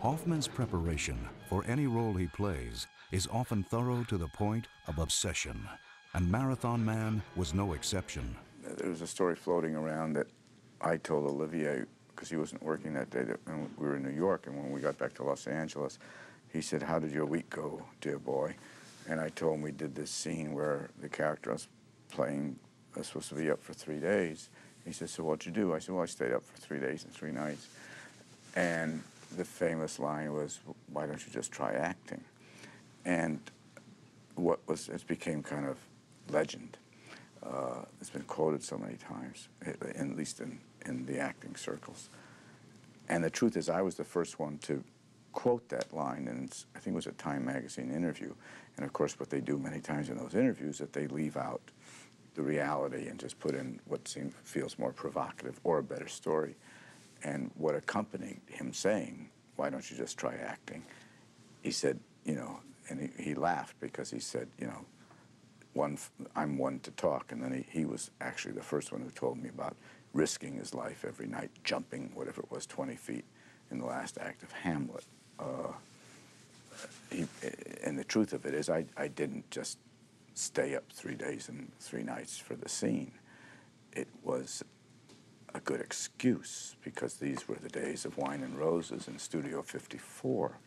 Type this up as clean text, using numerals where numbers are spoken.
Hoffman's preparation for any role he plays is often thorough to the point of obsession, and Marathon Man was no exception. There was a story floating around that I told Olivier, because he wasn't working that day, that we were in New York, and when we got back to Los Angeles, he said, "How did your week go, dear boy?" And I told him we did this scene where the character I was playing was supposed to be up for 3 days. He said, "So what'd you do?" I said, "Well, I stayed up for 3 days and 3 nights." And the famous line was, "Why don't you just try acting?" And it became kind of legend. It's been quoted so many times, at least in the acting circles. And the truth is, I was the first one to quote that line, and I think it was a Time magazine interview. And of course, what they do many times in those interviews is that they leave out the reality and just put in what feels more provocative or a better story. And what accompanied him saying, "Why don't you just try acting?" He said, and he laughed because he said, I'm one to talk. And then he was actually the first one who told me about risking his life every night, jumping, whatever it was, 20 feet in the last act of Hamlet. And the truth of it is, I didn't just stay up 3 days and 3 nights for the scene. It was a good excuse, because these were the days of Wine and Roses in Studio 54.